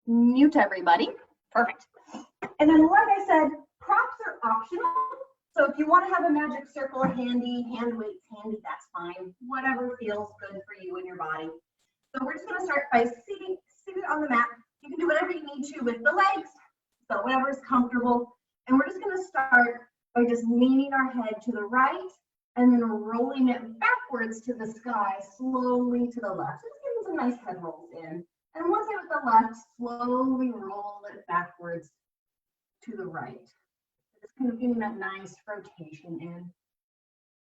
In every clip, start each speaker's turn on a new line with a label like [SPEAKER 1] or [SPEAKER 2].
[SPEAKER 1] Mute everybody. Perfect. And then, like I said, props are optional. So if you want to have a magic circle handy, hand weights handy, that's fine. Whatever feels good for you and your body. So we're just going to start by seated on the mat. You can do whatever you need to with the legs, so whatever is comfortable. And we're just going to start by just leaning our head to the right and then rolling it backwards to the sky, slowly to the left. Just getting some nice head rolls in. And once you're with the left, slowly roll it backwards to the right. Just kind of getting that nice rotation in.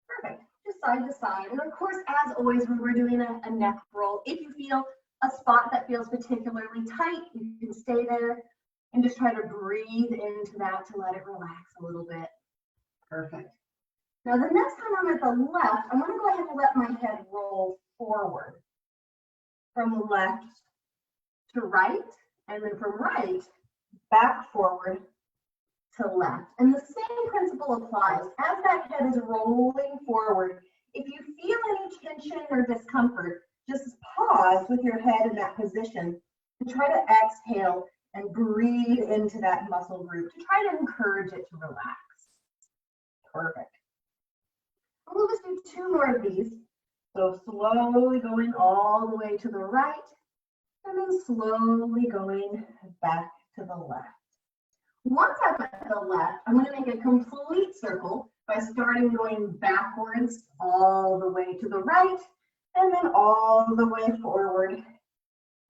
[SPEAKER 1] Perfect. Just side to side. And of course, as always, when we're doing a neck roll, if you feel a spot that feels particularly tight, you can stay there and just try to breathe into that to let it relax a little bit. Perfect. Now, the next time I'm at the left, I'm going to go ahead and let my head roll forward from left to right, and then from right back forward to left. And the same principle applies. As that head is rolling forward, if you feel any tension or discomfort, just pause with your head in that position and try to exhale and breathe into that muscle group to try to encourage it to relax. Perfect. We'll just do 2 more of these. So slowly going all the way to the right, and then slowly going back to the left. Once I'm at the left, I'm going to make a complete circle by starting going backwards all the way to the right, and then all the way forward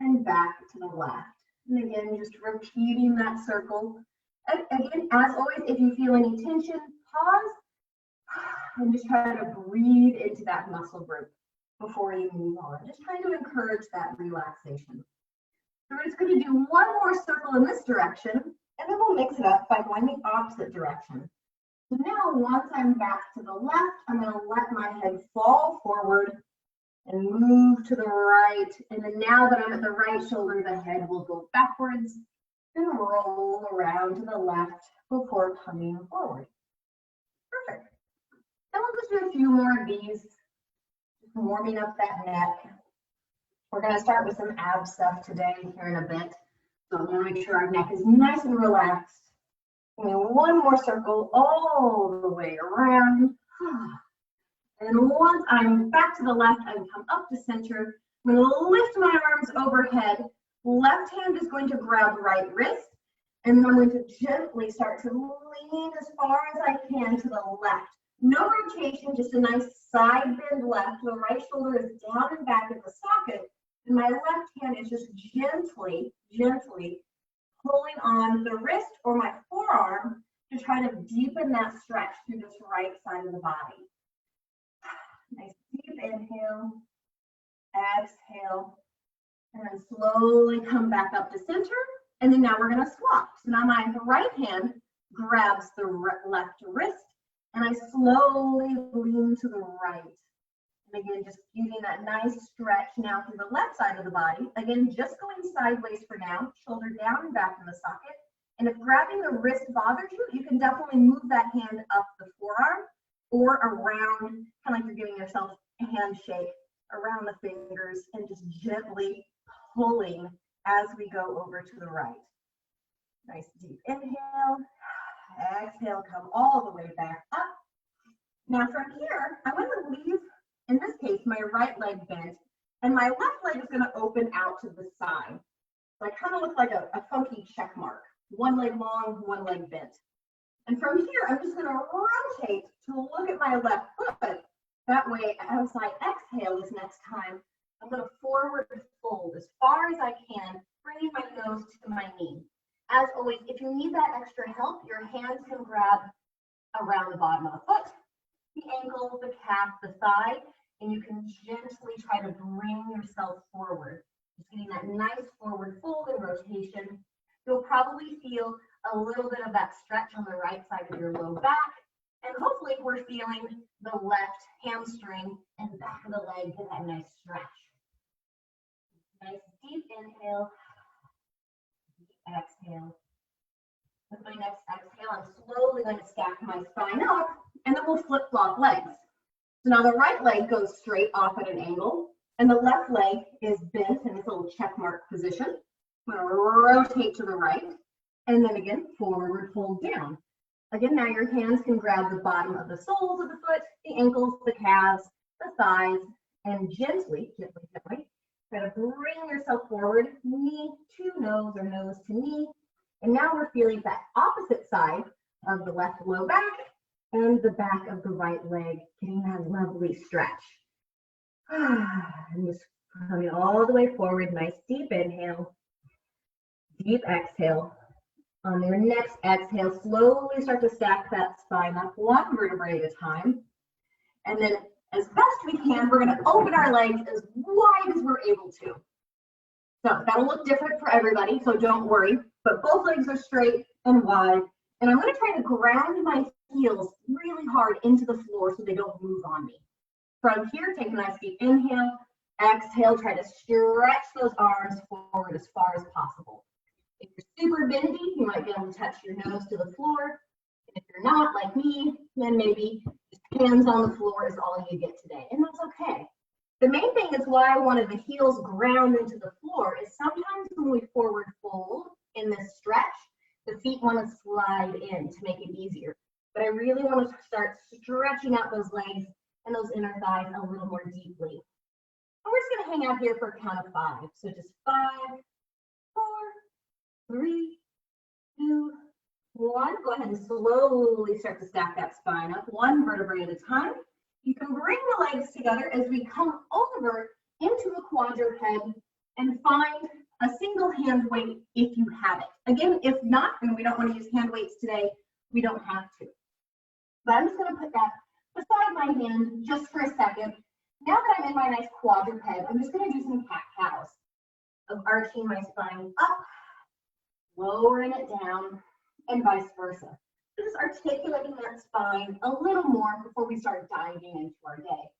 [SPEAKER 1] and back to the left. And again, just repeating that circle. And again, as always, if you feel any tension, pause and just try to breathe into that muscle group before you move on. Just trying to encourage that relaxation. So we're just going to do 1 more circle in this direction, and then we'll mix it up by going the opposite direction. So now, once I'm back to the left, I'm going to let my head fall forward and move to the right. And then now that I'm at the right shoulder, the head will go backwards and roll around to the left before coming forward. Perfect. And we'll just do a few more of these, just warming up that neck. We're going to start with some ab stuff today here in a bit. So I want to make sure our neck is nice and relaxed. And then 1 more circle all the way around. And then once I'm back to the left, I can come up to center. I'm going to lift my arms overhead. Left hand is going to grab right wrist. And then I'm going to gently start to lean as far as I can to the left. No rotation, just a nice side bend left. The right shoulder is down and back at the socket. And my left hand is just gently pulling on the wrist or my forearm to try to deepen that stretch through this right side of the body. Nice deep inhale, exhale, and then slowly come back up to center. And then now we're going to swap. So now my right hand grabs the left wrist, and I slowly lean to the right. And again, just getting that nice stretch now through the left side of the body. Again, just going sideways for now, shoulder down and back in the socket. And if grabbing the wrist bothers you, you can definitely move that hand up the forearm or around, kind of like you're giving yourself a handshake around the fingers and just gently pulling as we go over to the right. Nice deep inhale, exhale, come all the way back up. Now from here, I'm going to leave, in this case, my right leg bent, and my left leg is going to open out to the side. So I kind of look like a funky check mark. 1 leg long, 1 leg bent. And from here, I'm just going to rotate to look at my left foot. That way, as I exhale this next time, I'm going to forward fold as far as I can, bringing my nose to my knee. As always, if you need that extra help, your hands can grab around the bottom of the foot, the ankle, the calf, the thigh, and you can gently try to bring yourself forward. Just getting that nice forward fold and rotation. You'll probably feel a little bit of that stretch on the right side of your low back, and hopefully we're feeling the left hamstring and back of the leg get that nice stretch. Nice deep inhale, deep exhale. With my next exhale, I'm slowly going to stack my spine up, and then we'll flip-flop legs. So now the right leg goes straight off at an angle, and the left leg is bent in this little check mark position. I'm going to rotate to the right, and then again, forward fold down. Again, now your hands can grab the bottom of the soles of the foot, the ankles, the calves, the thighs, and gently, try to bring yourself forward, knee to nose or nose to knee. And now we're feeling that opposite side of the left low back and the back of the right leg, getting that lovely stretch. And just coming all the way forward, nice deep inhale, deep exhale. On your next exhale, slowly start to stack that spine up one vertebrae at a time. And then as best we can, we're going to open our legs as wide as we're able to. So that'll look different for everybody, so don't worry. But both legs are straight and wide. And I'm going to try to ground my heels really hard into the floor so they don't move on me. From here, take a nice deep inhale. Exhale, try to stretch those arms forward as far as possible. If you're super bendy, you might be able to touch your nose to the floor. And if you're not, like me, then maybe just hands on the floor is all you get today, and that's okay. The main thing is why I wanted the heels ground into the floor is sometimes when we forward fold in this stretch, the feet want to slide in to make it easier. But I really want to start stretching out those legs and those inner thighs a little more deeply. And we're just going to hang out here for a count of 5. So just 5, 4, 3, 2, 1. Go ahead and slowly start to stack that spine up one vertebrae at a time. You can bring the legs together as we come over into a quadruped and find a single hand weight if you have it. Again, if not, and we don't want to use hand weights today, we don't have to. But I'm just going to put that beside my hand just for a second. Now that I'm in my nice quadruped, I'm just going to do some cat-cows of arching my spine up, lowering it down, and vice versa. Just articulating that spine a little more before we start diving into our day.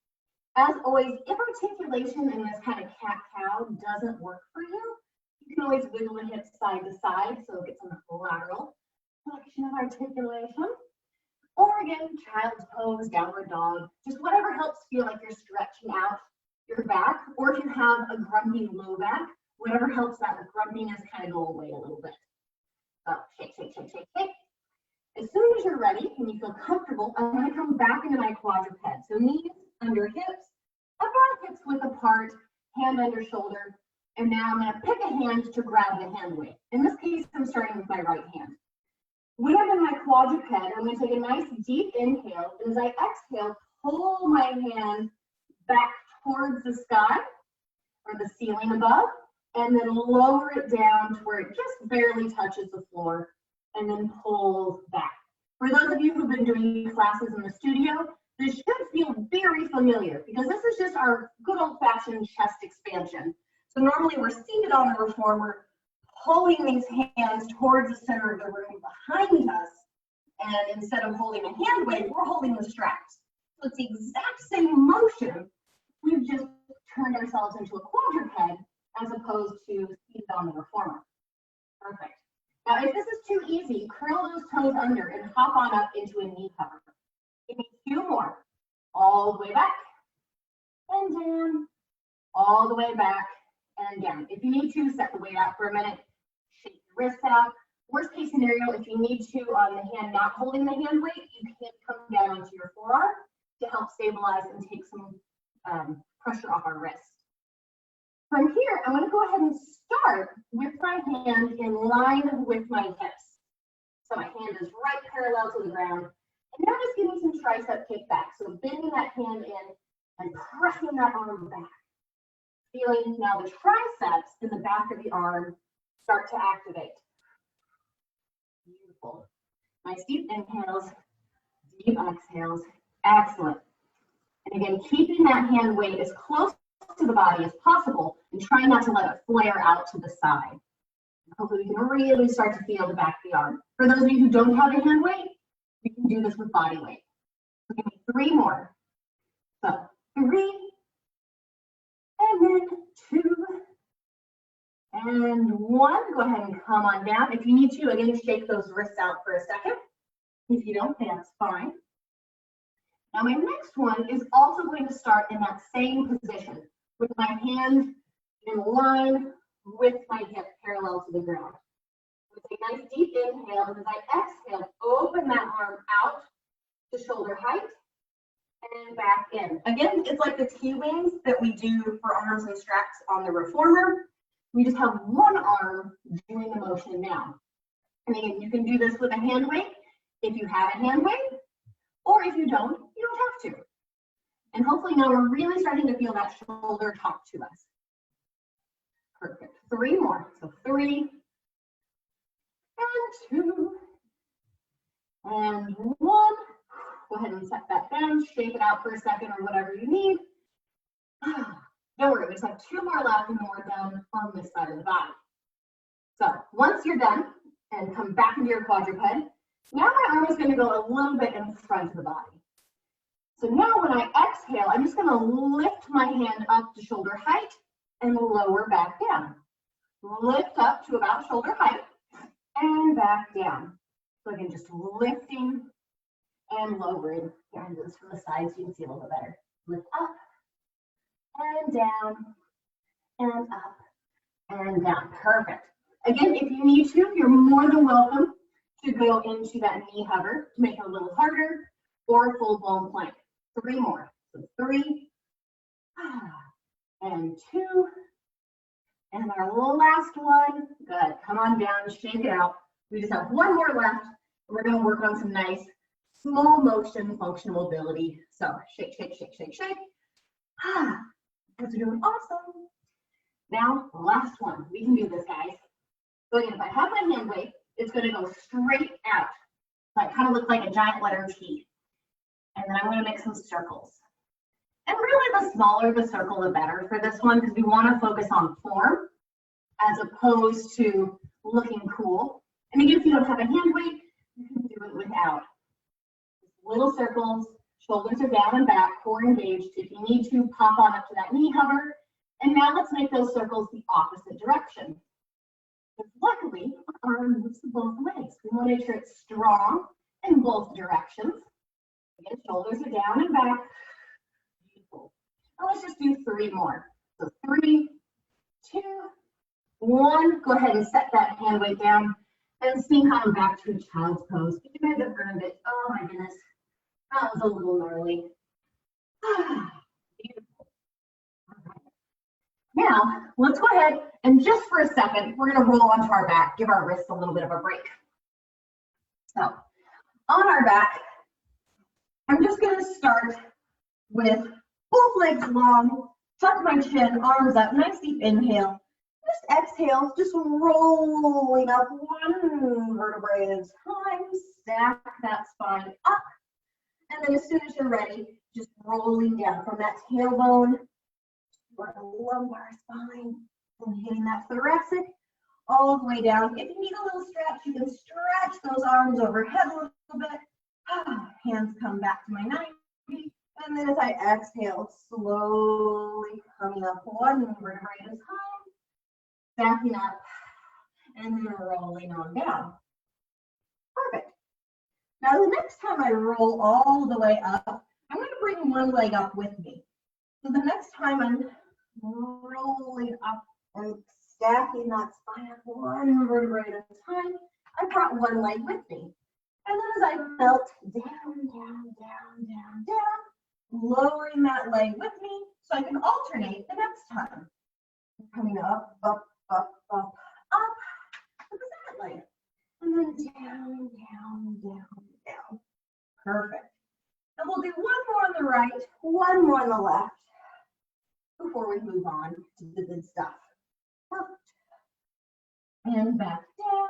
[SPEAKER 1] As always, if articulation in this kind of cat-cow doesn't work for you, you can always wiggle the hips side to side so it gets in the lateral flexion of articulation. Or again, child's pose, downward dog, just whatever helps feel like you're stretching out your back. Or if you have a grumpy low back, whatever helps that grumpiness kind of go away a little bit. So shake, shake, shake, shake, shake. As soon as you're ready and you feel comfortable, I'm going to come back into my quadruped. So knees under hips, about hips width apart, hand under shoulder. And now I'm going to pick a hand to grab the hand weight. In this case, I'm starting with my right hand. When I'm in my quadruped, I'm going to take a nice deep inhale. And as I exhale, pull my hand back towards the sky or the ceiling above, and then lower it down to where it just barely touches the floor, and then pull back. For those of you who've been doing classes in the studio, this should feel very familiar because this is just our good old-fashioned chest expansion. So normally we're seated on the reformer, pulling these hands towards the center of the room behind us, and instead of holding a hand weight, we're holding the straps. So it's the exact same motion. We've just turned ourselves into a quadruped as opposed to seated on the reformer. Perfect. Now, if this is too easy, curl those toes under and hop on up into a knee cover. Give me 2 more. All the way back and down, all the way back and down. If you need to, set the weight out for a minute, shake your wrists out. Worst case scenario, if you need to, on the hand not holding the hand weight, you can come down onto your forearm to help stabilize and take some pressure off our wrist. From here, I'm going to go ahead and start with my hand in line with my hips. So my hand is right parallel to the ground. And now just give me some tricep kickback. So bending that hand in and pressing that arm back. Feeling now the triceps in the back of the arm start to activate. Beautiful. Nice deep inhales, deep exhales. Excellent. And again, keeping that hand weight as close to the body as possible and trying not to let it flare out to the side. Hopefully we can really start to feel the back of the arm. For those of you who don't have a hand weight, you can do this with body weight. So give me 3 more. So 3, and then 2, and 1. Go ahead and come on down. If you need to, again, shake those wrists out for a second. If you don't, that's fine. Now my next one is also going to start in that same position with my hand in line with my hip parallel to the ground. Take a nice deep inhale, and as I exhale, open that arm out to shoulder height and back in. Again, it's like the T-wings that we do for arms and straps on the reformer. We just have one arm doing the motion now. And again, you can do this with a hand weight if you have a hand weight, or if you don't have to. And hopefully now we're really starting to feel that shoulder talk to us. Perfect. 3 more. So 3 and 2 and 1. Go ahead and set that down, shake it out for a second or whatever you need. Don't worry, we just have 2 more left and then we're done on this side of the body. So once you're done and come back into your quadruped, now my arm is going to go a little bit in front of the body. So now when I exhale, I'm just going to lift my hand up to shoulder height and lower back down. Lift up to about shoulder height and back down. So again, just lifting and lowering. Here, I'm doing this from the side so you can see a little bit better. Lift up and down and up and down. Perfect. Again, if you need to, you're more than welcome to go into that knee hover to make it a little harder, or full blown plank. 3 more. So 3 and 2. And our last one. Good. Come on down, shake it out. We just have 1 more left. We're going to work on some nice small motion functional mobility. So shake, shake, shake, shake, shake. That's doing awesome. Now, last one. We can do this, guys. So again, if I have my hand weight, it's going to go straight out. So it kind of looks like a giant letter T. And then I'm going to make some circles. And really, the smaller the circle, the better for this one, because we want to focus on form as opposed to looking cool. And again, if you don't have a hand weight, you can do it without. Little circles, shoulders are down and back, core engaged. If you need to, pop on up to that knee hover. And now let's make those circles the opposite direction. But luckily, our arm moves both ways. We want to make sure it's strong in both directions. Again, shoulders are down and back. Beautiful. Now let's just do 3 more. So 3, 2, 1. Go ahead and set that hand weight down and sing on back to a child's pose. You guys have earned it. Oh my goodness. That was a little gnarly. Beautiful. Okay. Now, let's go ahead and just for a second, we're going to roll onto our back, give our wrists a little bit of a break. So, on our back, I'm just going to start with both legs long, tuck my chin, arms up, nice deep inhale. Just exhale, just rolling up 1 vertebrae at a time, stack that spine up. And then as soon as you're ready, just rolling down from that tailbone to our lumbar spine and hitting that thoracic all the way down. If you need a little stretch, you can stretch those arms overhead a little bit. Hands come back to my 90. And then as I exhale, slowly coming up 1 vertebrae at a time, stacking up, and then rolling on down. Perfect. Now the next time I roll all the way up, I'm going to bring 1 leg up with me. So the next time I'm rolling up and stacking that spine up 1 vertebrae at a time, I brought 1 leg with me. And then as I melt down, down, down, down, down, lowering that leg with me so I can alternate the next time. Coming up, up, up, up, up, with the second leg. And then down, down, down, down. Perfect. And we'll do 1 more on the right, 1 more on the left before we move on to the good stuff. Perfect. And back down.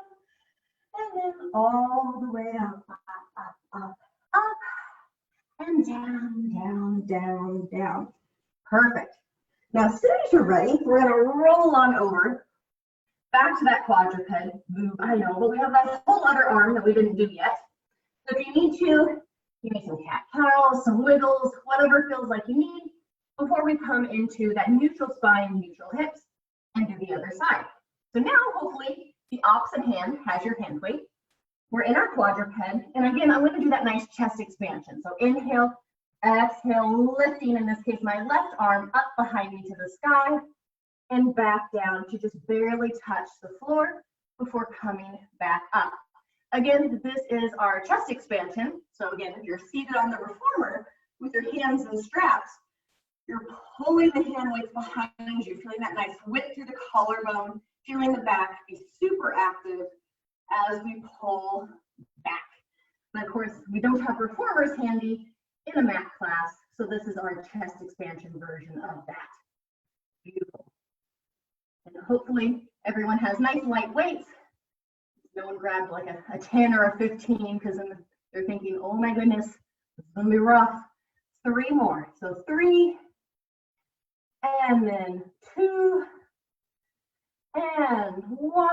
[SPEAKER 1] And then all the way up, up, up, up, up. And down, down, down, down. Perfect. Now, as soon as you're ready, we're going to roll on over back to that quadruped move. I know, but we have that whole other arm that we didn't do yet. So if you need to, give me some cat-cows, some wiggles, whatever feels like you need before we come into that neutral spine, neutral hips, and do the other side. So now, hopefully, the opposite hand has your hand weight. We're in our quadruped, and again, I'm going to do that nice chest expansion. So inhale, exhale, lifting, in this case, my left arm up behind me to the sky. and back down to just barely touch the floor before coming back up. Again, this is our chest expansion. So again, if you're seated on the reformer with your hands and straps, you're pulling the hand weights behind you, feeling that nice width through the collarbone, feeling the back be super active as we pull back. And of course, we don't have reformers handy in a mat class, so this is our chest expansion version of that. Beautiful. And hopefully everyone has nice light weights. No one grabbed like a 10 or a 15 because then they're thinking, oh my goodness, it's gonna be rough. 3 more. So 3, and then 2, and 1.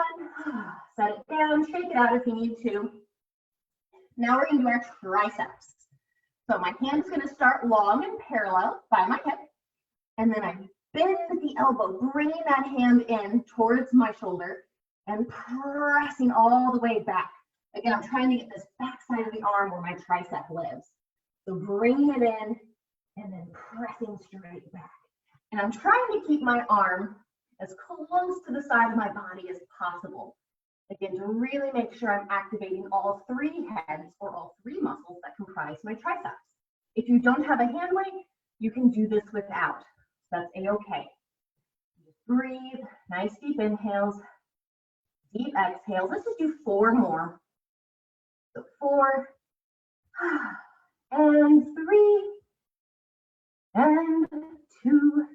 [SPEAKER 1] Set it down, shake it out if you need to. Now we're gonna do our triceps. So my hand is gonna start long and parallel by my hip, and then I bend the elbow, bringing that hand in towards my shoulder and pressing all the way back. Again, I'm trying to get this back side of the arm where my tricep lives. So bringing it in and then pressing straight back. And I'm trying to keep my arm as close to the side of my body as possible. Again, to really make sure I'm activating all 3 heads or all 3 muscles that comprise my triceps. If you don't have a hand weight, you can do this without. That's a-okay. Just breathe, nice deep inhales, deep exhales. Let's just do 4 more. So 4, and 3, and 2,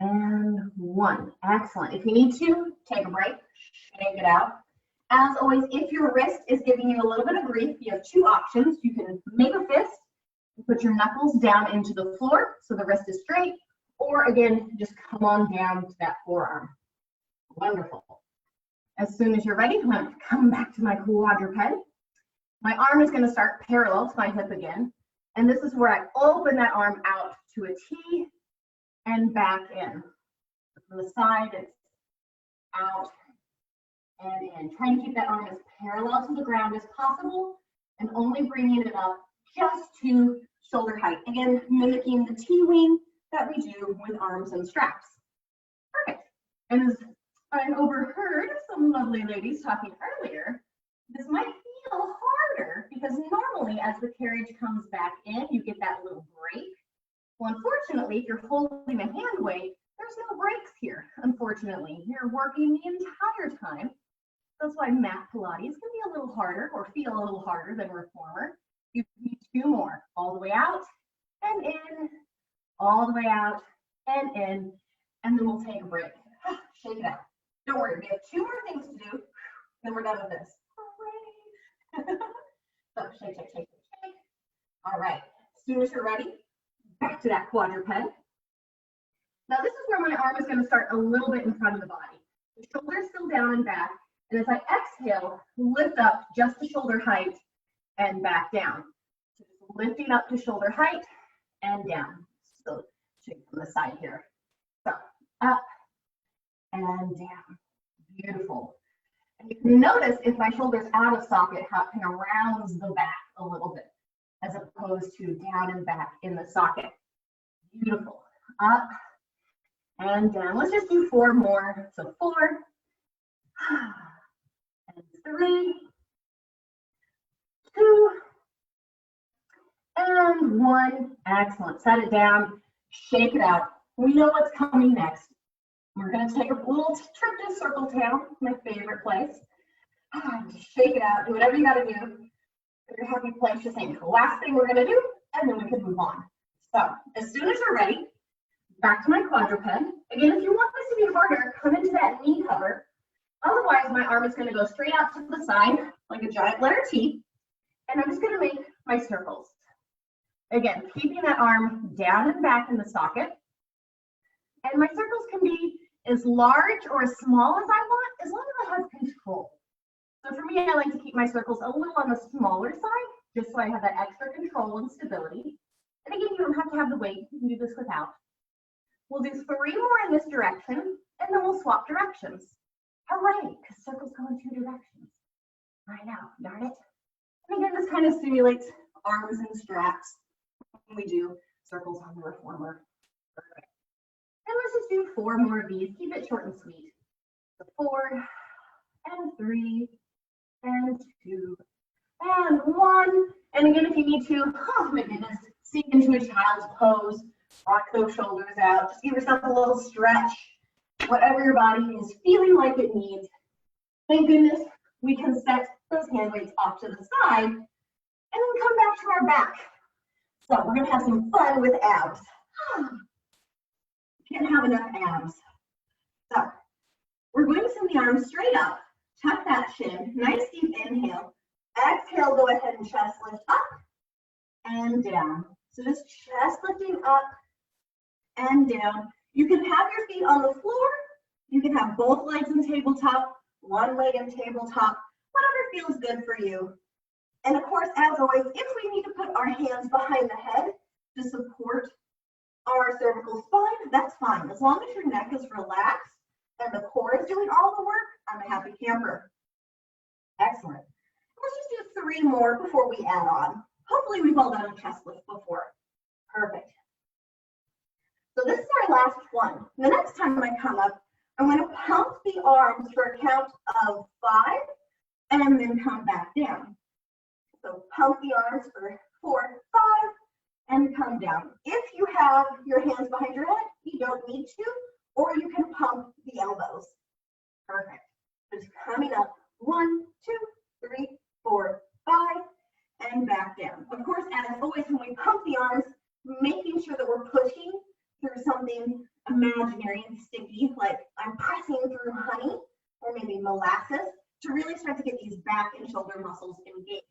[SPEAKER 1] and 1. Excellent. If you need to, take a break, shake it out. As always, if your wrist is giving you a little bit of grief, you have 2 options. You can make a fist, put your knuckles down into the floor so the wrist is straight, or again, just come on down to that forearm. Wonderful. As soon as you're ready, I'm going to come back to my quadruped. My arm is going to start parallel to my hip again, and this is where I open that arm out to a T and back in. From the side, it's out and in. Trying to keep that arm as parallel to the ground as possible and only bringing it up just to shoulder height. Again, mimicking the T-wing that we do with arms and straps. Perfect. And as I overheard some lovely ladies talking earlier, this might feel harder because normally as the carriage comes back in, you get that little break. Well, unfortunately, if you're holding a hand weight, there's no breaks here, unfortunately. You're working the entire time. That's why mat Pilates can be a little harder or feel a little harder than reformer. You need 2 more, all the way out and in, all the way out and in, and then we'll take a break. Shake it out. Don't worry, we have 2 more things to do, then we're done with this. So shake, shake, shake, shake. All right, as soon as you're ready, back to that quadruped. Now this is where my arm is going to start a little bit in front of the body. The shoulder is still down and back, and as I exhale, lift up just to shoulder height and back down. So just lifting up to shoulder height and down. So shake from the side here. So up and down. Beautiful. And you can notice if my shoulder's out of socket, how it kind of rounds the back a little bit, as opposed to down and back in the socket. Beautiful. Up and down. Let's just do 4 more. So 4, and 3, 2, and 1. Excellent. Set it down. Shake it out. We know what's coming next. We're going to take a little trip to Circle Town, my favorite place. Shake it out. Do whatever you got to do. If you're happy place, just saying the last thing we're going to do, and then we can move on. So as soon as you're ready, back to my quadruped. Again, if you want this to be harder, come into that knee cover. Otherwise, my arm is going to go straight out to the side like a giant letter T, and I'm just going to make my circles. Again, keeping that arm down and back in the socket. And my circles can be as large or as small as I want, as long as I have control. So for me, I like to keep my circles a little on the smaller side, just so I have that extra control and stability. And again, you don't have to have the weight. You can do this without. We'll do 3 more in this direction, and then we'll swap directions. Hooray, because circles go in 2 directions. I know, darn it. And again, this kind of stimulates arms and straps when we do circles on the reformer. Perfect. And let's just do 4 more of these. Keep it short and sweet. So 4 and 3 and 2 and 1. And again, if you need to, oh my goodness, sink into a child's pose, rock those shoulders out, just give yourself a little stretch, whatever your body is feeling like it needs. Thank goodness we can set those hand weights off to the side and then come back to our back. So we're gonna have some fun with abs. Can't have enough abs. So we're going to send the arms straight up, tuck that chin, nice deep inhale. Exhale, go ahead and chest lift up and down. So just chest lifting up and down. You can have your feet on the floor. You can have both legs in tabletop, one leg in tabletop, whatever feels good for you. And of course, as always, if we need to put our hands behind the head to support our cervical spine, that's fine. As long as your neck is relaxed and the core is doing all the work, I'm a happy camper. Excellent. Let's just do 3 more before we add on. Hopefully we've all done a chest lift before. Perfect. So this is our last one. The next time I come up, I'm going to pump the arms for a count of 5 and then come back down. So pump the arms for 4, 5, and come down. If you have your hands behind your head, you don't need to, or you can pump the elbows. Perfect. Just coming up, 1, 2, 3, 4, 5, and back down. Of course, as always, when we pump the arms, making sure that we're pushing through something imaginary and sticky, like I'm pressing through honey or maybe molasses, to really start to get these back and shoulder muscles engaged.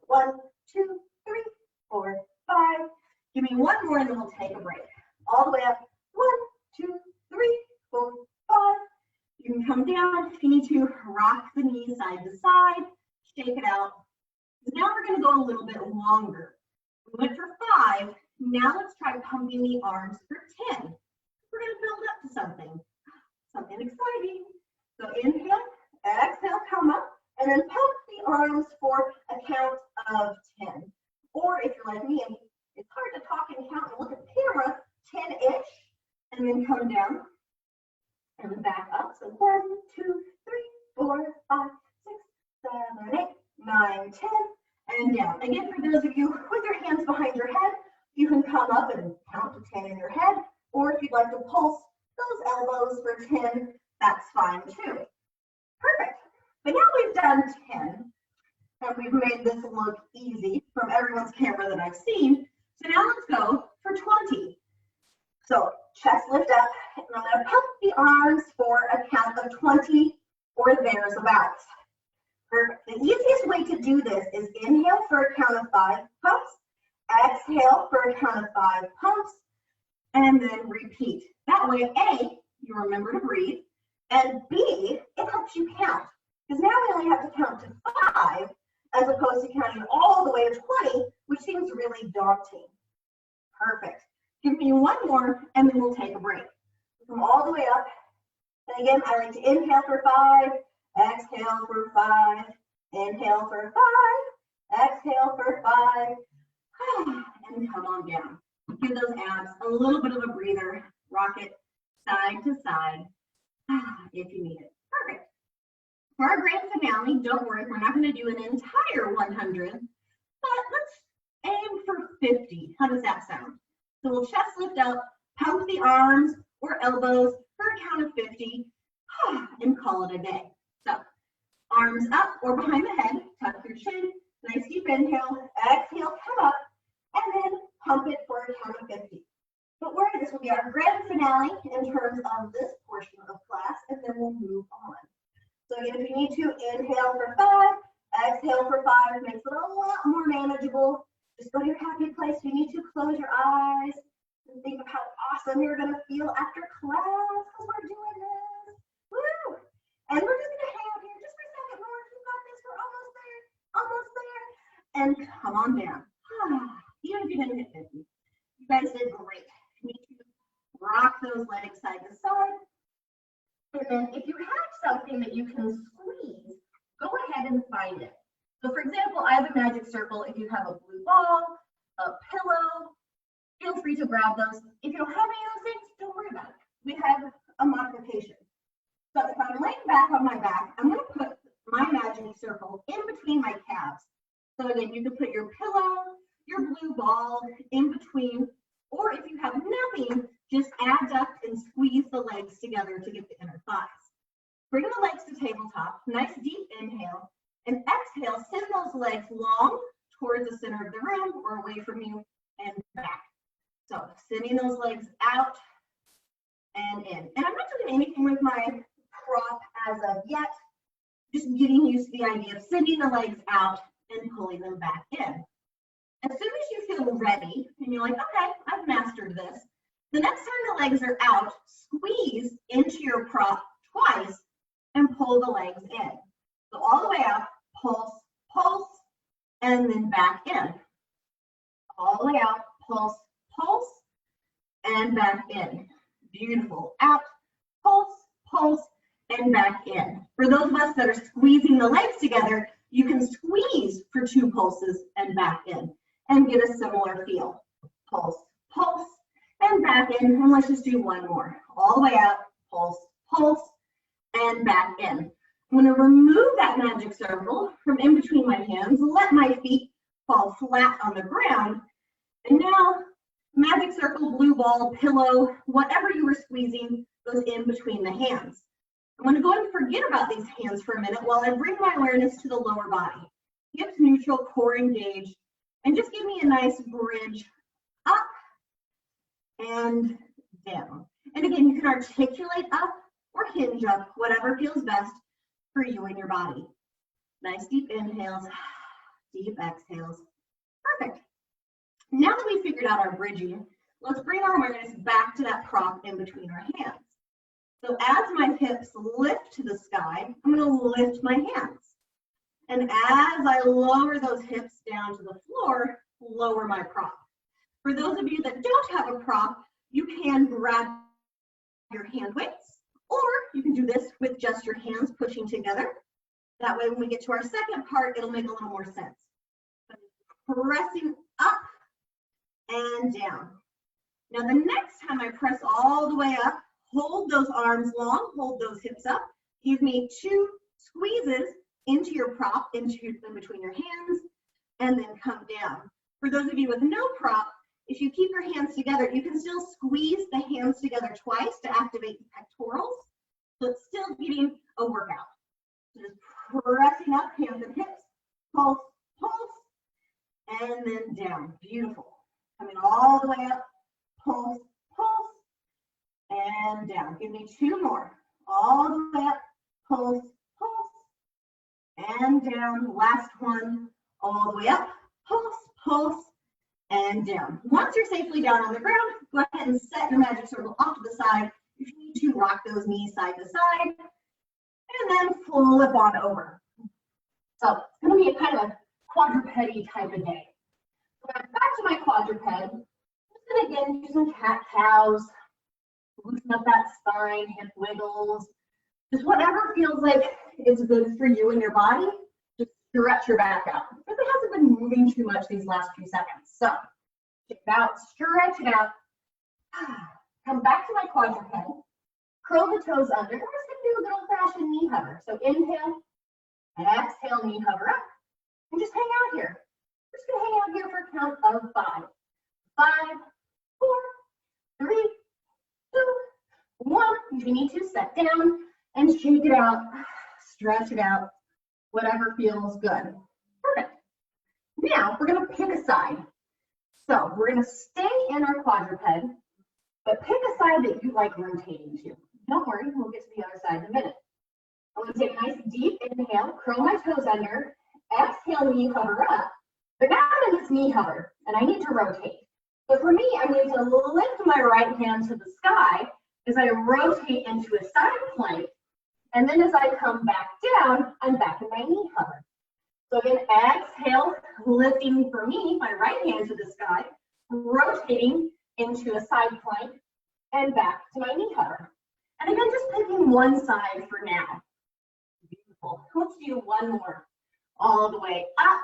[SPEAKER 1] 1, 2, 3, 4, 5. Give me 1 more and then we'll take a break. All the way up. 1, 2, 3, 4, 5. You can come down if you need to. Rock the knees side to side. Shake it out. Now we're going to go a little bit longer. We went for 5. Now let's try pumping the arms for 10. We're going to build up to something exciting. So inhale, exhale, come up, and then pump the arms for a count of 10. Or if you're like me and it's hard to talk and count and look at the camera, 10-ish, and then come down and back up. So 1, 2, 3, 4, 5, 6, 7, 8, 9, 10, and down. Again, for those of you with your hands behind your head, you can come up and count to 10 in your head, or if you'd like to pulse those elbows for 10, that's fine too. Perfect. But now we've done 10, and we've made this look easy from everyone's camera that I've seen. So now let's go for 20. So chest lift up, and I'm going to pump the arms for a count of 20 or thereabouts. The easiest way to do this is inhale for a count of 5 pumps, exhale for a count of 5 pumps, and then repeat. That way, A, you remember to breathe, and B, it helps you count. Because now we only have to count to 5 as opposed to counting all the way to 20, which seems really daunting. Perfect. Give me 1 more, and then we'll take a break. Come all the way up. And again, I like to inhale for 5, exhale for 5, inhale for 5, exhale for 5, and come on down. Give those abs a little bit of a breather. Rock it side to side if you need it. Perfect. For our grand finale, don't worry, we're not going to do an entire 100, but let's aim for 50. How does that sound? So we'll chest lift up, pump the arms or elbows for a count of 50, and call it a day. So arms up or behind the head, tuck your chin, nice deep inhale, exhale, come up, and then pump it for a count of 50. Don't worry, this will be our grand finale in terms of this portion of class, and then we'll move on. So again, if you need to, inhale for 5, exhale for 5, makes it a lot more manageable. Just go to your happy place. If you need to, close your eyes and think of how awesome you're going to feel after class, because we're doing this. Woo! And we're just going to hang out here just for a second, Lord. You got this. We're almost there. Almost there. And come on down. Even if you didn't hit 50. You guys did great. You need to rock those legs side to side. And then if you have something that you can squeeze, go ahead and find it. So for example, I have a magic circle. If you have a blue ball, a pillow, feel free to grab those. If you don't have any of those things, don't worry about it. we have a modification. So if I'm laying back on my back, I'm going to put my magic circle in between my calves. So again, you can put your pillow, your blue ball in between, or if you have nothing, just adduct and squeeze the legs together to get the inner thighs. Bring the legs to tabletop, nice deep inhale, and exhale, send those legs long towards the center of the room or away from you and back. So sending those legs out and in. And I'm not doing anything with my prop as of yet, just getting used to the idea of sending the legs out and pulling them back in. As soon as you feel ready and you're like, okay, I've mastered this, the next time the legs are out, squeeze into your prop twice and pull the legs in. So all the way out, pulse, pulse, and then back in. All the way out, pulse, pulse, and back in. Beautiful. Out, pulse, pulse, and back in. For those of us that are squeezing the legs together, you can squeeze for 2 pulses and back in and get a similar feel. Pulse, pulse, and back in. And let's just do one more. All the way out, pulse, pulse, and back in. I'm going to remove that magic circle from in between my hands, let my feet fall flat on the ground, and now magic circle, blue ball, pillow, whatever you were squeezing goes in between the hands. I'm going to go and forget about these hands for a minute while I bring my awareness to the lower body. Hips neutral, core engaged, and just give me a nice bridge up and down. And again, you can articulate up or hinge up, whatever feels best for you and your body. Nice deep inhales, deep exhales. Perfect. Now that we've figured out our bridging, let's bring our awareness back to that prop in between our hands. So as my hips lift to the sky, I'm going to lift my hands. And as I lower those hips down to the floor, lower my prop. For those of you that don't have a prop, you can grab your hand weights, or you can do this with just your hands pushing together. That way when we get to our second part, it'll make a little more sense. Pressing up and down. Now the next time I press all the way up, hold those arms long, hold those hips up. Give me 2 squeezes into your prop, in between your hands, and then come down. For those of you with no prop, if you keep your hands together, you can still squeeze the hands together twice to activate the pectorals. So it's still getting a workout. So just pressing up, hands and hips, pulse, pulse, and then down. Beautiful. Coming all the way up, pulse, pulse, and down. Give me 2 more. All the way up, pulse, pulse, and down. Last one, all the way up, pulse, pulse, and down. Once you're safely down on the ground, go ahead and set your magic circle off to the side. If you need to, rock those knees side to side, and then flip on over. So it's going to be a kind of a quadrupedy type of day. So back to my quadruped. I'm just going to again do some cat-cows, loosen up that spine, hip wiggles, just whatever feels like it's good for you and your body. Just stretch your back out. It really hasn't been moving too much these last few seconds. So check it out, stretch it out. Come back to my quadruped. Curl the toes under. We're just going to do a good old-fashioned knee hover. So inhale and exhale, knee hover up. And just hang out here. We're just going to hang out here for a count of 5. 5, 4, 3, 2, 1. If you need to, set down and shake it out. Stretch it out. Whatever feels good. Perfect. Now we're going to pick a side. So we're going to stay in our quadruped, but pick a side that you like rotating to. Don't worry, we'll get to the other side in a minute. I'm going to take a nice deep inhale, curl my toes under, exhale, knee hover up. But now I'm in this knee hover, and I need to rotate. So for me, I'm going to lift my right hand to the sky as I rotate into a side plank. And then as I come back down, I'm back in my knee hover. So again, exhale, lifting for me, my right hand to the sky, rotating into a side plank and back to my knee hover. And again, just picking one side for now. Beautiful. Let's do one more. All the way up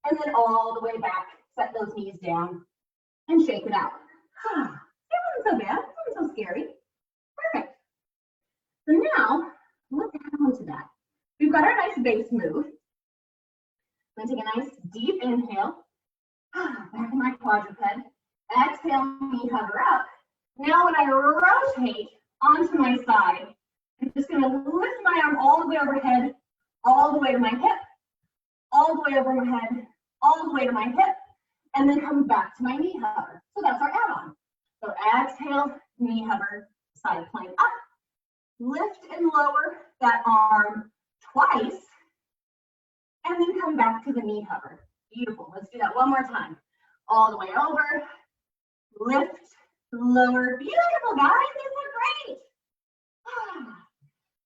[SPEAKER 1] and then all the way back. Set those knees down and shake it out. It wasn't so bad. Nothing so scary. Perfect. So now, let's add on to that. We've got our nice base move. I'm going to take a nice deep inhale. Back in my quadruped. Exhale, knee hover up. Now when I rotate onto my side, I'm just going to lift my arm all the way overhead, all the way to my hip, all the way over my head, all the way to my hip, and then come back to my knee hover. So that's our add-on. So exhale, knee hover, side plank up. Lift and lower that arm twice, and then come back to the knee hover. Beautiful. Let's do that one more time. All the way over, lift, lower. Beautiful, guys. These look great.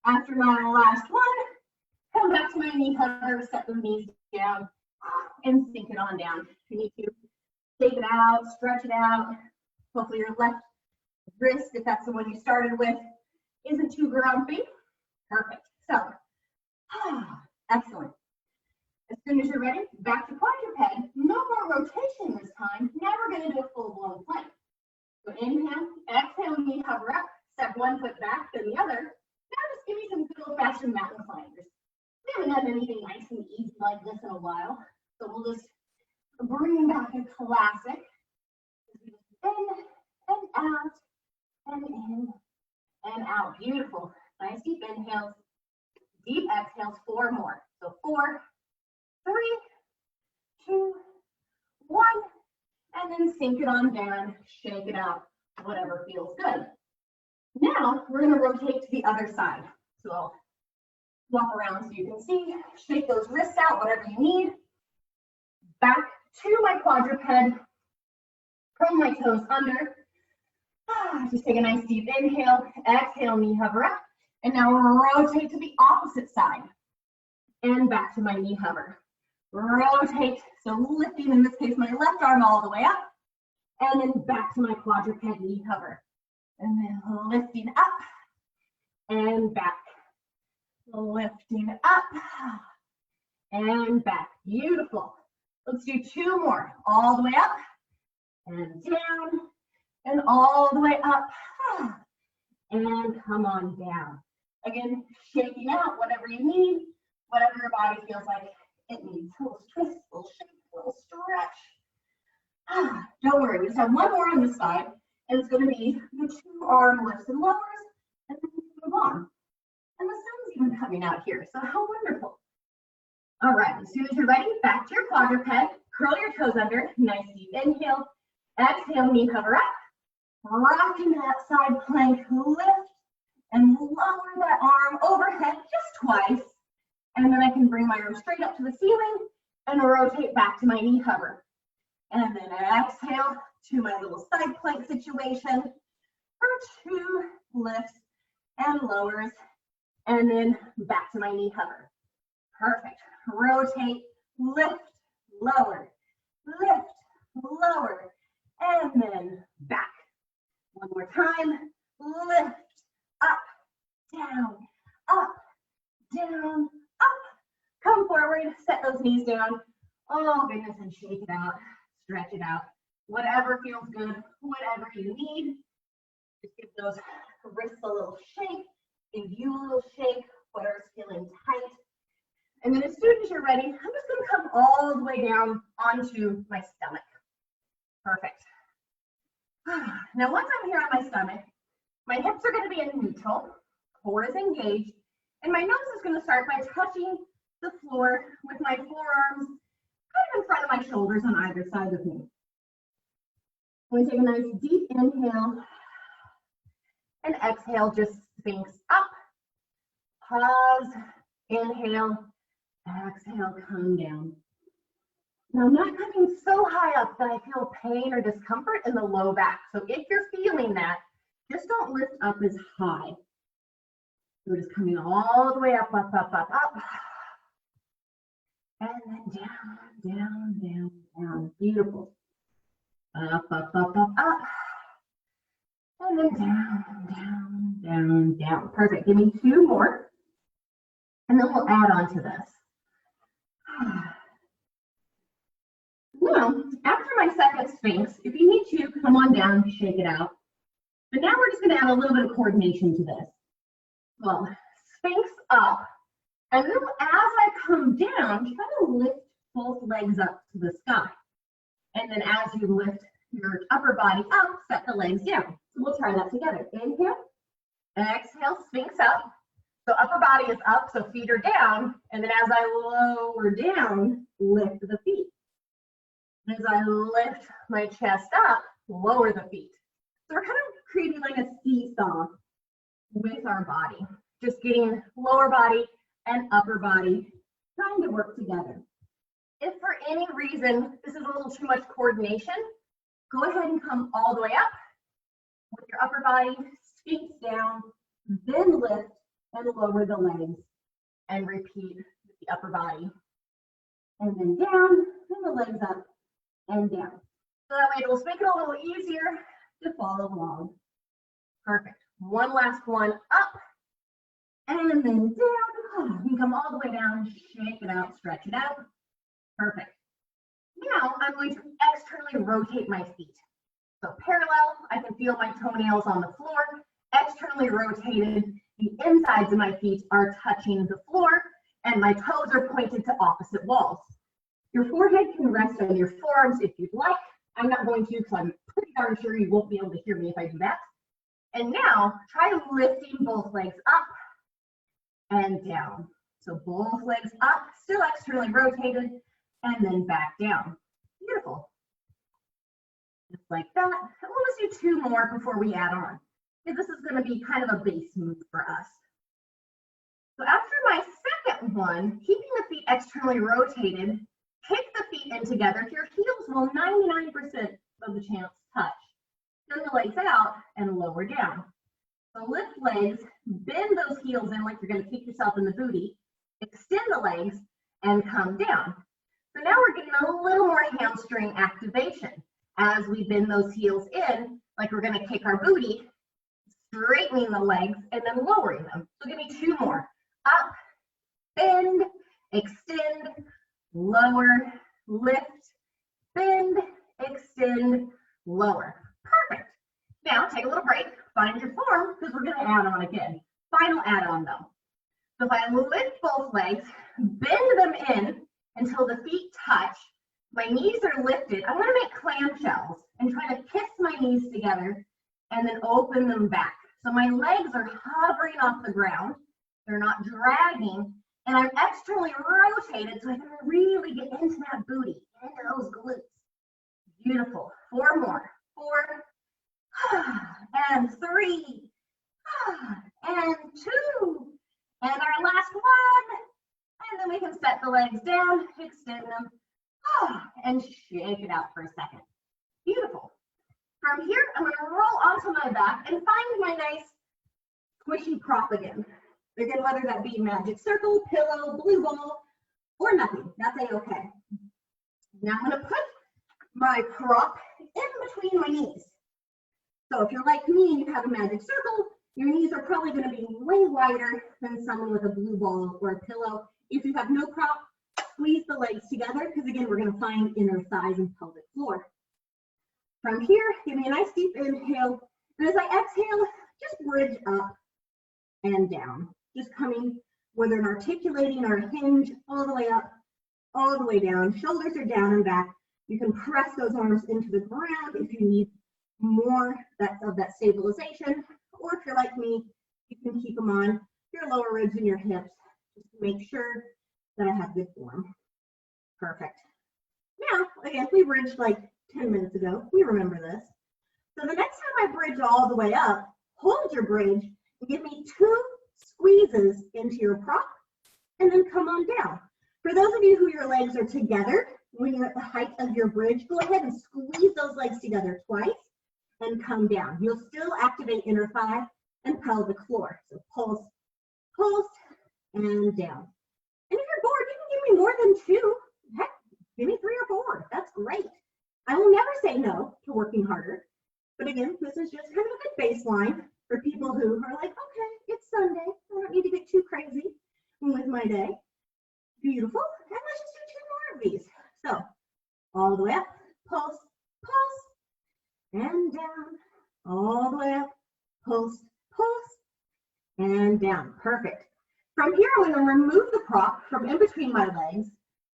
[SPEAKER 1] After my last one, come back to my knee hover, set the knees down, and sink it on down. You need to take it out, stretch it out. Hopefully your left wrist, if that's the one you started with, isn't too grumpy. Perfect. So, excellent. As soon as you're ready, back to quadruped. No more rotation this time. Now we're going to do a full-blown plank. So inhale, exhale, knee hover up. Step one foot back, then the other. Now just give me some good old-fashioned mountain climbers. We haven't done anything nice and easy like this in a while. So we'll just bring back a classic. In and out, and in and out. Beautiful. Nice deep inhales, deep exhales. 4 more. So 4, 3, 2, 1, and then sink it on down, shake it out, whatever feels good. Now we're going to rotate to the other side. So I'll walk around so you can see, shake those wrists out, whatever you need. Back to my quadruped, curl my toes under. Just take a nice deep inhale, exhale, knee hover up, and now rotate to the opposite side and back to my knee hover. Rotate, so lifting, in this case, my left arm all the way up, and then back to my quadruped knee hover. And then lifting up and back. Lifting up and back. Beautiful. Let's do 2 more. All the way up and down and all the way up and come on down. Again, shaking out whatever you need, whatever your body feels like it needs. A little twist, a little shake, a little stretch. Don't worry, we just have 1 more on this side, and it's going to be the 2 arm lifts and lowers, and then move on. And the sun's even coming out here, so how wonderful. All right, as soon as you're ready, back to your quadruped, curl your toes under, nice deep inhale, exhale, knee hover up, rocking that side plank, lift, and lower that arm overhead just twice, and then I can bring my arm straight up to the ceiling and rotate back to my knee hover. And then exhale to my little side plank situation for 2 lifts and lowers, and then back to my knee hover. Perfect. Rotate, lift, lower, and then back. 1 more time. Lift, up, down, up, down, up. Come forward, set those knees down. Oh goodness, and shake it out, stretch it out. Whatever feels good, whatever you need. Just give those wrists a little shake, give you a little shake, whatever's feeling tight. And then as soon as you're ready, I'm just going to come all the way down onto my stomach. Perfect. Now once I'm here on my stomach, my hips are going to be in neutral, core is engaged, and my nose is going to start by touching the floor with my forearms kind of in front of my shoulders on either side of me. I'm going to take a nice deep inhale and exhale, just sphinx up, pause, inhale, exhale, come down. Now I'm not coming so high up that I feel pain or discomfort in the low back. So if you're feeling that, just don't lift up as high. We're just coming all the way up, up, up, up, up. And then down, down, down, down. Beautiful. Up, up, up, up, up. And then down, down, down, down. Perfect. Give me 2 more. And then we'll add on to this. Now, after my second sphinx, if you need to, come on down, shake it out. But now we're just going to add a little bit of coordination to this. Well, Sphinx up, and then as I come down, try to lift both legs up to the sky. And then as you lift your upper body up, set the legs down. So we'll try that together. Inhale, exhale, Sphinx up. So upper body is up, so feet are down. And then as I lower down, lift the feet. As I lift my chest up, lower the feet. So we're kind of creating like a seesaw with our body. Just getting lower body and upper body trying to work together. If for any reason this is a little too much coordination, go ahead and come all the way up with your upper body, Sphinx down, then lift and lower the legs and repeat with the upper body. And then down, and the legs up and down. So that way it'll make it a little easier to follow along. Perfect. One last one up and then down. You can come all the way down, shake it out, stretch it out. Perfect. Now I'm going to externally rotate my feet. So parallel, I can feel my toenails on the floor. Externally rotated, the insides of my feet are touching the floor and my toes are pointed to opposite walls. Your forehead can rest on your forearms if you'd like. I'm not going to because I'm pretty darn sure you won't be able to hear me if I do that. And now try lifting both legs up and down. So both legs up, still externally rotated, and then back down. Beautiful. Just like that. We'll just do two more before we add on. Because this is going to be kind of a base move for us. So after my second one, keeping the feet externally rotated, kick the feet in together. Your heels will 99% of the chance touch. Send the legs out and lower down. So lift legs, bend those heels in like you're going to kick yourself in the booty, extend the legs, and come down. So now we're getting a little more hamstring activation as we bend those heels in like we're going to kick our booty, straightening the legs, and then lowering them. So give me two more. Up, bend, extend, lower, lift, bend, extend, lower. Perfect. Now take a little break, find your form, because we're going to add on again. Final add-on though. So if I lift both legs, bend them in until the feet touch, my knees are lifted. I'm going to make clamshells and try to kiss my knees together and then open them back. So my legs are hovering off the ground. They're not dragging. And I'm externally rotated so I can really get into that booty, into those glutes. Beautiful. Four more. 4, and 3, and 2, and our last one. And then we can set the legs down, extend them, and shake it out for a second. Beautiful. From here, I'm going to roll onto my back and find my nice squishy prop again. Again, whether that be magic circle, pillow, blue ball, or nothing. That's a-okay. Now I'm going to put my prop in between my knees. So if you're like me and you have a magic circle, your knees are probably going to be way wider than someone with a blue ball or a pillow. If you have no prop, squeeze the legs together because again, we're going to find inner thighs and pelvic floor. From here, give me a nice deep inhale. And as I exhale, just bridge up and down. Just coming whether an articulating or a hinge all the way up, all the way down. Shoulders are down and back. You can press those arms into the ground if you need more of that stabilization. Or if you're like me, you can keep them on your lower ribs and your hips just to make sure that I have good form. Perfect. Now, again, we bridged like 10 minutes ago. We remember this. So the next time I bridge all the way up, hold your bridge and give me 2 squeezes into your prop and then come on down. For those of you who your legs are together, when you're at the height of your bridge, go ahead and squeeze those legs together twice and come down. You'll still activate inner thigh and pelvic floor. So pulse, pulse, and down. And if you're bored, you can give me more than 2. Heck, give me 3 or 4. That's great. I will never say no to working harder. But again, this is just kind of a good baseline for people who are like, okay, it's Sunday. I don't need to get too crazy with my day. Beautiful. And let's just do 2 more of these. So all the way up, pulse, pulse, and down, all the way up, pulse, pulse, and down. Perfect. From here, I'm going to remove the prop from in between my legs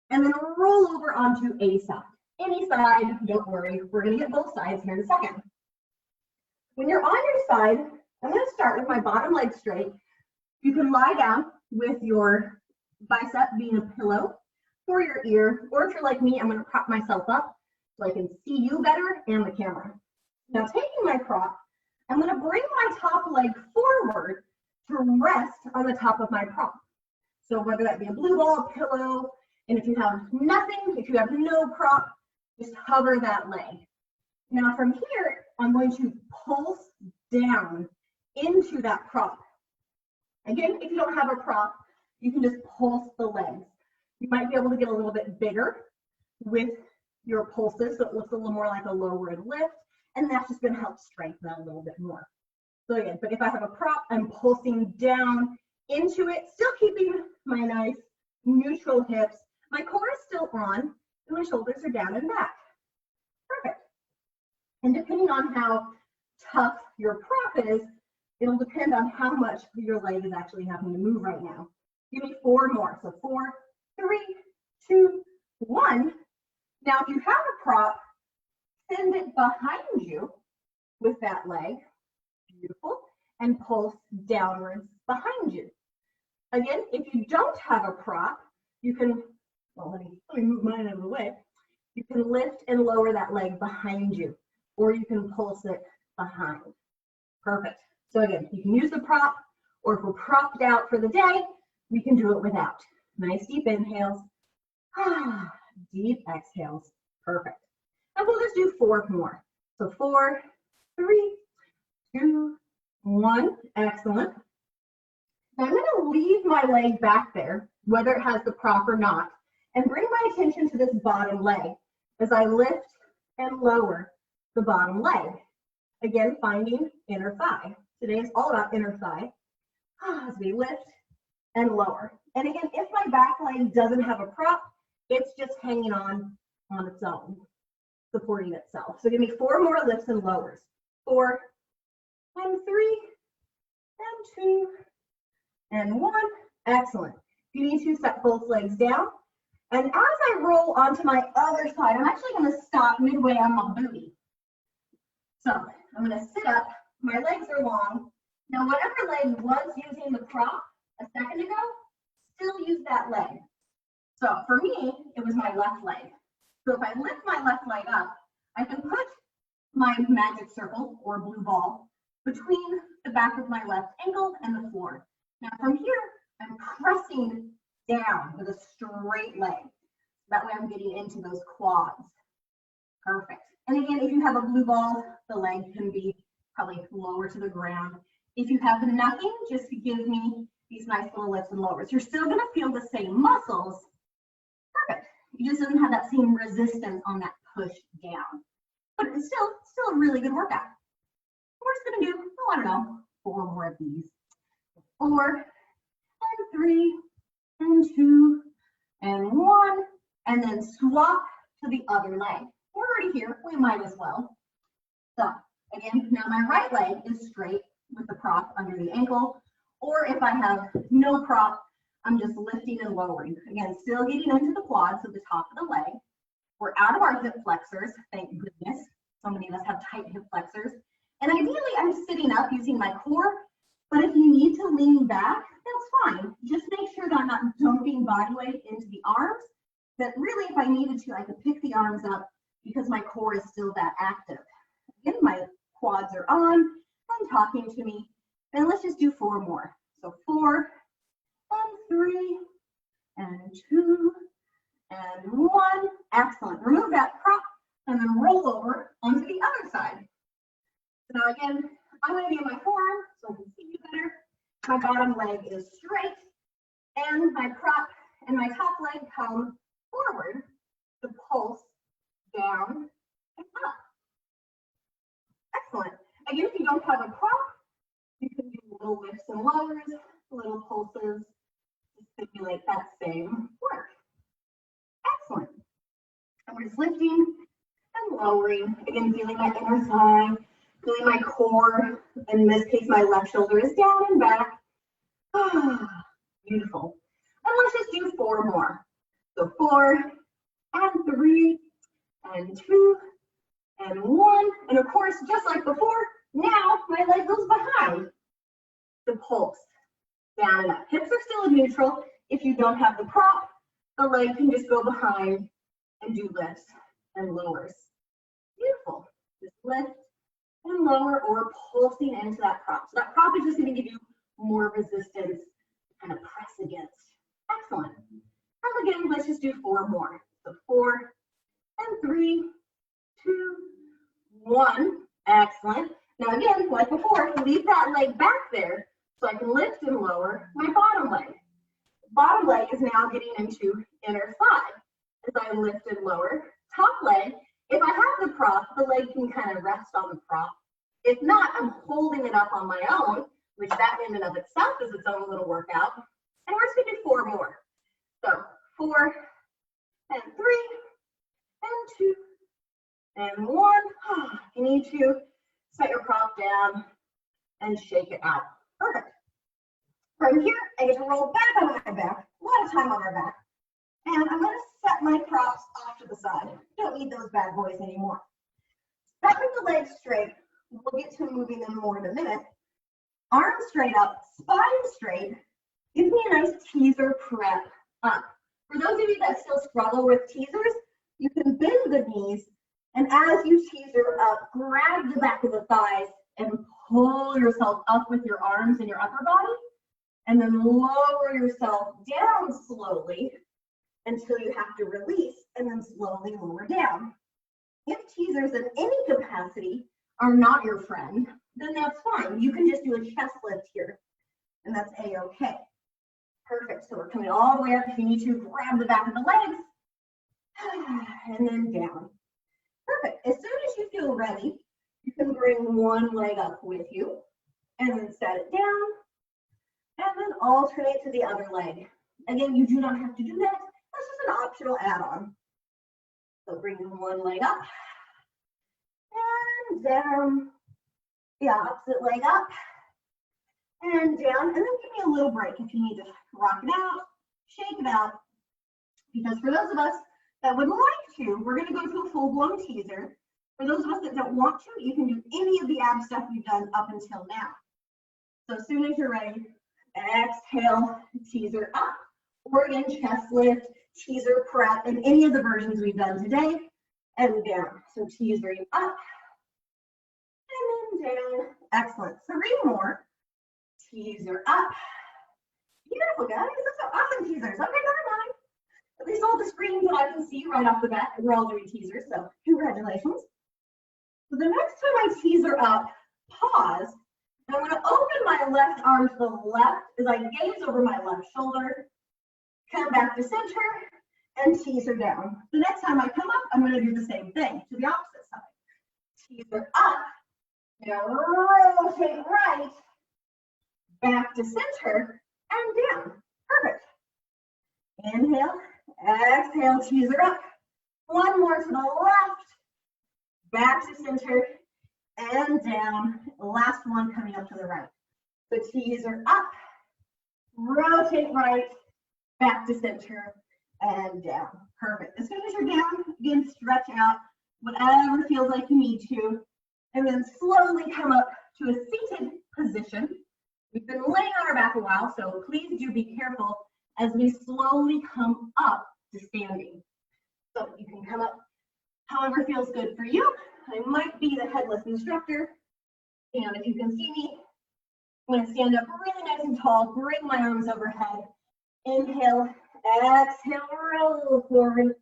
[SPEAKER 1] and then roll over onto a side. Any side, don't worry. We're going to get both sides here in a second. When you're on your side, I'm going to start with my bottom leg straight. You can lie down with your bicep being a pillow for your ear, or if you're like me, I'm going to prop myself up so I can see you better and the camera. Now, taking my prop, I'm going to bring my top leg forward to rest on the top of my prop. So whether that be a blue ball, pillow, and if you have nothing, if you have no prop, just hover that leg. Now from here, I'm going to pulse down into that prop. Again, if you don't have a prop, you can just pulse the legs. You might be able to get a little bit bigger with your pulses, so it looks a little more like a lowered lift, and that's just going to help strengthen that a little bit more. So again, but if I have a prop, I'm pulsing down into it, still keeping my nice neutral hips. My core is still on, and my shoulders are down and back. Perfect. And depending on how tough your prop is, it'll depend on how much your leg is actually having to move right now. Give me 4 more. So 4, 3, 2, 1. Now, if you have a prop, send it behind you with that leg. Beautiful. And pulse downwards behind you. Again, if you don't have a prop, you can, well, let me move mine out of the way. You can lift and lower that leg behind you, or you can pulse it behind. Perfect. So again, you can use the prop, or if we're propped out for the day, we can do it without. Nice deep inhales. Deep exhales. Perfect. And we'll just do 4 more. So 4, 3, 2, 1. Excellent. Now I'm going to leave my leg back there, whether it has the prop or not, and bring my attention to this bottom leg as I lift and lower the bottom leg. Again, finding inner thigh. Today is all about inner thigh as we lift and lower. And again, if my back leg doesn't have a prop, it's just hanging on its own, supporting itself. So give me 4 more lifts and lowers. 4, and 3, and 2, and 1. Excellent. You need to set both legs down. And as I roll onto my other side, I'm actually going to stop midway on my booty. So I'm going to sit up. My legs are long. Now, whatever leg was using the prop a second ago, still use that leg. So for me, it was my left leg. So if I lift my left leg up, I can put my magic circle or blue ball between the back of my left ankle and the floor. Now from here, I'm pressing down with a straight leg. That way I'm getting into those quads. Perfect. And again, if you have a blue ball, the leg can be probably lower to the ground. If you have nothing, just give me these nice little lifts and lowers. You're still going to feel the same muscles. Perfect. You just doesn't have that same resistance on that push down. But it's still a really good workout. We're just going to do, oh, I don't know, 4 more of these. 4, and 3, and 2, and 1, and then swap to the other leg. We're already here, we might as well. So again, now my right leg is straight with the prop under the ankle, or if I have no prop, I'm just lifting and lowering. Again, still getting into the quads at the top of the leg. We're out of our hip flexors, thank goodness. So many of us have tight hip flexors. And ideally, I'm sitting up using my core, but if you need to lean back, that's fine. Just make sure that I'm not dumping body weight into the arms, that really, if I needed to, I could pick the arms up because my core is still that active. Again, my quads are on, and talking to me, and let's just do 4 more. So 4, and 3, and 2, and 1. Excellent. Remove that prop, and then roll over onto the other side. So now again, I'm going to be in my forearm so I can see you better. My bottom leg is straight, and my prop and my top leg come forward to pulse down and up. Excellent. Again, if you don't have a prop, you can do little lifts and lowers, little pulses to stimulate that same work. Excellent. And we're just lifting and lowering. Again, feeling my inner thigh, Feeling my core, in this case, my left shoulder is down and back. Beautiful. And let's just do 4 more. So 4 and 3 and 2 and 1. And of course, just like before, now my leg goes behind the pulse. Down and up. Hips are still in neutral. If you don't have the prop, the leg can just go behind and do lifts and lowers. Beautiful. Just lift and lower or pulsing into that prop. So that prop is just going to give you more resistance to kind of press against. Excellent. And again, let's just do 4 more. So 4 and 3, 2, 1. Excellent. Now again, like before, leave that leg back there so I can lift and lower my bottom leg. Bottom leg is now getting into inner thigh as I lift and lower. Top leg, if I have the prop, the leg can kind of rest on the prop. If not, I'm holding it up on my own, which that in and of itself is its own little workout. And we're just going to do 4 more. So 4 and 3 and 2 and 1. You need to set your prop down and shake it out. Perfect. From here, I get to roll back on my back, a lot of time on our back. And I'm going to set my props off to the side. Don't need those bad boys anymore. Start with the legs straight. We'll get to moving them more in a minute. Arms straight up, spine straight. Give me a nice teaser prep up. For those of you that still struggle with teasers, you can bend the knees, and as you teaser up, grab the back of the thighs and pull yourself up with your arms and your upper body, and then lower yourself down slowly until you have to release, and then slowly lower down. If teasers in any capacity are not your friend, then that's fine. You can just do a chest lift here, and that's A-okay. Perfect. So we're coming all the way up. If you need to, grab the back of the legs, and then down. Perfect. As soon as you feel ready, you can bring one leg up with you, and then set it down, and then alternate to the other leg. Again, you do not have to do that. That's just an optional add-on. So bring one leg up, and down, the opposite leg up, and down, and then give me a little break if you need to rock it out, shake it out, because for those of us that would like to, we're going to go to a full-blown teaser. For those of us that don't want to, you can do any of the ab stuff you've done up until now. So as soon as you're ready, exhale, teaser up, or again, chest lift, teaser prep, and any of the versions we've done today, and down. So teasering up, and then down. Excellent. 3 more. Teaser up. Beautiful, guys. Those are awesome teasers. Okay, never mind. At least all the screens that I can see right off the bat, we're all doing teasers, so congratulations. So the next time I teaser up, pause, and I'm going to open my left arm to the left as I gaze over my left shoulder, come back to center, and teaser down. The next time I come up, I'm going to do the same thing to the opposite side. Teaser up, now rotate right, back to center, and down. Perfect. Inhale, exhale, teaser up. One more to the left, back to center, and down. Last one coming up to the right. So teaser up, rotate right, back to center, and down. Perfect. As soon as you're down, again, stretch out whatever feels like you need to, and then slowly come up to a seated position. We've been laying on our back a while, so please do be careful as we slowly come up to standing. So you can come up however feels good for you. I might be the headless instructor, and if you can see me, I'm going to stand up really nice and tall, bring my arms overhead. Inhale, exhale, roll forward.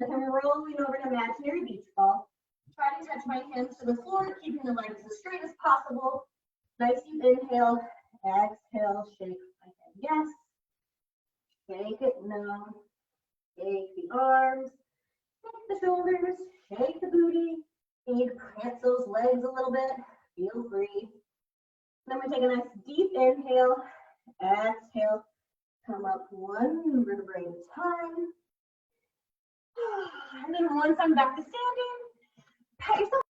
[SPEAKER 1] Like I'm rolling over an imaginary beach ball. Try to touch my hands to the floor, keeping the legs as straight as possible. Nice deep inhale, exhale, shake my head, yes. Shake it, no. Shake the arms, shake the shoulders, shake the booty. You need to prance those legs a little bit, feel free. Then we take a nice deep inhale, exhale, come up one vertebrae at a time. And then once I'm back to standing, pat yourself